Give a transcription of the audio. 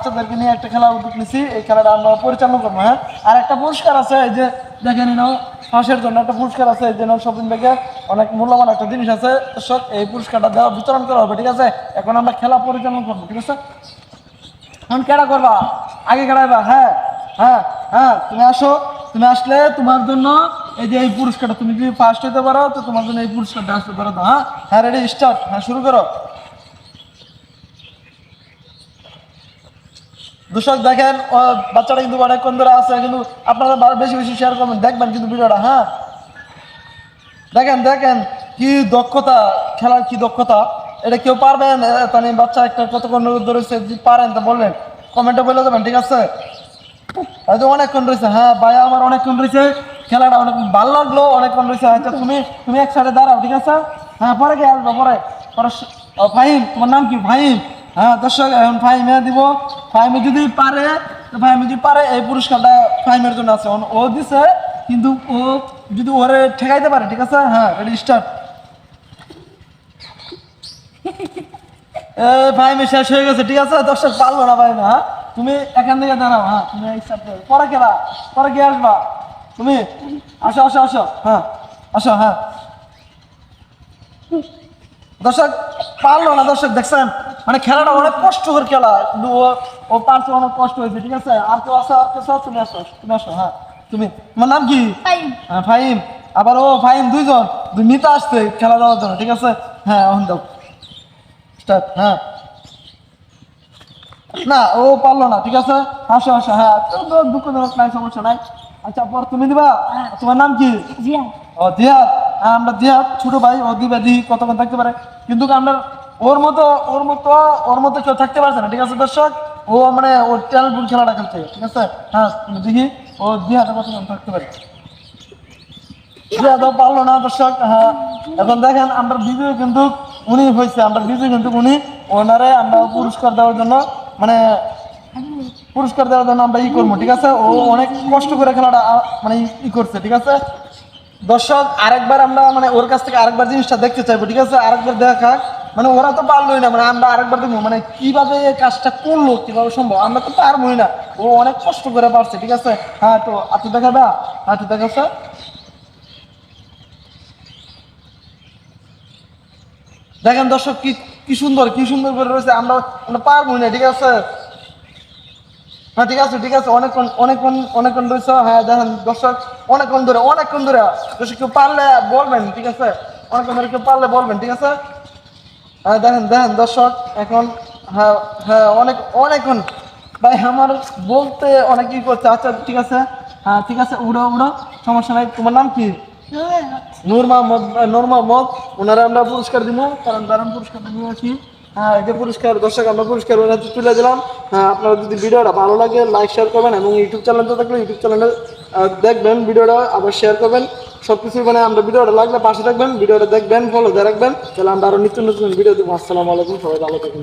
বাচ্চাদেরকে নিয়ে একটা খেলার উদ্যোগ নিছি, এই খেলাটা আমরা পরিচালনা করবো। হ্যাঁ, আর একটা পুরস্কার আছে, এই যে দেখে নিন ফাঁসের জন্য একটা পুরস্কার আছে, এই জন্য শপিং ব্যাগে অনেক মূল্যবান একটা জিনিস আছে। দর্শক এই পুরস্কারটা দেওয়া বিতরণ করা হবে, ঠিক আছে? এখন আমরা খেলা পরিচালনা করবো, ঠিক আছে? এখন কেডা করবা, আগে কেডাইবা? হ্যাঁ হ্যাঁ হ্যাঁ, তুমি আসো। তুমি আসলে তোমার জন্য এই যে এই পুরস্কারটা, তুমি যদি ফার্স্ট হইতে পারো তো তোমার জন্য এই পুরস্কারটা আসতে পারো। হ্যাঁ হ্যাঁ, রেডি, স্টার্ট। হ্যাঁ, শুরু করো। দর্শক দেখেন, বাচ্চাটা কিন্তু অনেকক্ষণ ধরে আছে, কিন্তু আপনারা বেশি বেশি শেয়ার করবেন, দেখবেন কিন্তু ভিডিওটা। হ্যাঁ, দেখেন দেখেন কি দক্ষতা, খেলার কি দক্ষতা। এটা কেউ পারবেন? তাহলে বাচ্চা একটা কতক্ষণ ধরে পারেন তা বললেন, কমেন্টে বলে দেবেন, ঠিক আছে? হয়তো অনেকক্ষণ রয়েছে। হ্যাঁ ভাইয়া, আমার অনেকক্ষণ রয়েছে, খেলাটা অনেক ভালো লাগলো, অনেকক্ষণ রয়েছে। আচ্ছা, তুমি তুমি এক সাইডে দাঁড়াও, ঠিক আছে? হ্যাঁ, পরে কে আসবো? পরে পরে ফাহিম, তোমার নাম কি? ফাহিম। হ্যাঁ দর্শক, এখন ফাহিমে দিব। ফাহিমে যদি পারে, ফাহিমে যদি পারে এই পুরস্কারটা ফাহিমের জন্য আছে। ও দিছে, কিন্তু ও যদি ওরে ঠেকাইতে পারে, ঠিক আছে? হ্যাঁ, রেডি, স্টার্ট। ফাহিমে শেষ হয়ে গেছে, ঠিক আছে? দর্শক পারলো না ফাহিমে। হ্যাঁ, তুমি এখান থেকে দাঁড়াও। হ্যাঁ, তুমি পরে খেলা, পরে কে আসবা? তুমি আসো আসো আসো। হ্যাঁ আসো। হ্যাঁ দর্শক পারলো না। দর্শক দেখছেন, মানে খেলাটা অনেক কষ্টকর খেলা, কিন্তু ও পারছে, অনেক কষ্ট হয়েছে, ঠিক আছে? আর কেউ আসো, আর কেউ আসো, তুমি আসো, তুমি আসো। হ্যাঁ, তুমি, তোমার নাম কি? হ্যাঁ ফাহিম। আবার ও ফাহিম, দুইজন মিতা আসছে খেলা দেওয়ার জন্য, ঠিক আছে? হ্যাঁ, এখন দাও, স্টার্ট। হ্যাঁ, না ও পারলো না, ঠিক আছে? আসো আসো। হ্যাঁ, দুঃখজনক, নাই, সমস্যা নাই। আচ্ছা, পর তুমি দিবা। তোমার নাম কি? ও দিহাত। হ্যাঁ, আমরা দিহাত ছোট ভাই, ও দিবা, দিহি কতক্ষণ থাকতে পারে, কিন্তু আমরা ওর মতো ওর মতো ওর মতো কেউ থাকতে পারছে না, ঠিক আছে দর্শক? ও মানে ওর ট্যালেন্টফুল খেলাটা খেলছে, ঠিক আছে? হ্যাঁ, দেখি ও দিহাতে কতক্ষণ থাকতে পারে। দিহাত পারলো না দর্শক। হ্যাঁ, এখন দেখেন আমরা বিজয়ী কিন্তু উনি হয়েছে, আমরা বিজয়ী কিন্তু উনি। ওনারে আমরা পুরস্কার দেওয়ার জন্য, মানে পুরস্কার দেওয়ার জন্য আমরা করবো, ঠিক আছে? ও অনেক কষ্ট করে খেলাটা মানে করছে, ঠিক আছে? দর্শক আরেকবার আমরা মানে ওর কাছ থেকে আরেকবার জিনিসটা দেখতে চাইবো, ঠিক আছে? আরেকবার দেখা, মানে ওরা তো পারলোই না, মানে আমরা আরেকবার দেখবো, মানে কিভাবে কাজটা করলো, কিভাবে সম্ভব, আমরা তো পারবোই না। ও অনেক কষ্ট করে পারছে, ঠিক আছে? হ্যাঁ, তো আপনি দেখাবা, আপনি দেখাচ্ছে। দেখেন দর্শক, কি কি সুন্দর, কি সুন্দর করে রয়েছে। আমরা আমরা পারবোই না, ঠিক আছে? হ্যাঁ, ঠিক আছে ঠিক আছে, অনেকক্ষণ অনেকক্ষণ অনেকক্ষণ রয়েছে। হ্যাঁ দেখেন দর্শক, অনেকক্ষণ ধরে দর্শক, কেউ পারলে বলবেন, ঠিক আছে? অনেকক্ষণ ধরে কেউ পারলে বলবেন, ঠিক আছে? হ্যাঁ দেখেন দেখেন দর্শক, এখন হ্যাঁ হ্যাঁ অনেকক্ষণ ভাই, আমার বলতে অনেক ই করছে। আচ্ছা ঠিক আছে, হ্যাঁ ঠিক আছে, উড়ো উড়ো, সমস্যা নাই। তোমার নাম কি? নূর মোহাম্মদ। নূর মোহাম্মদ, ওনারা আমরা পুরস্কার দিব, কারণ দারুণ পুরস্কারটা নিয়ে আসি। হ্যাঁ, এই যে পুরস্কার, দর্শক আমরা পুরস্কার ওনাদের তুলে দিলাম। হ্যাঁ, আপনারা যদি ভিডিওটা ভালো লাগে লাইক শেয়ার করবেন, এবং ইউটিউব চ্যানেলটা থাকলে ইউটিউব চ্যানেলে দেখবেন, ভিডিওটা আবার শেয়ার করবেন, সব কিছু মানে আমরা ভিডিওটা লাগলে পাশে থাকবেন, ভিডিওটা দেখবেন, ফলো দিয়ে রাখবেন, তাহলে আমরা আরও নিত্য নতুন ভিডিও দেবো। আসসালামু আলাইকুম, সবাই ভালো থাকুন।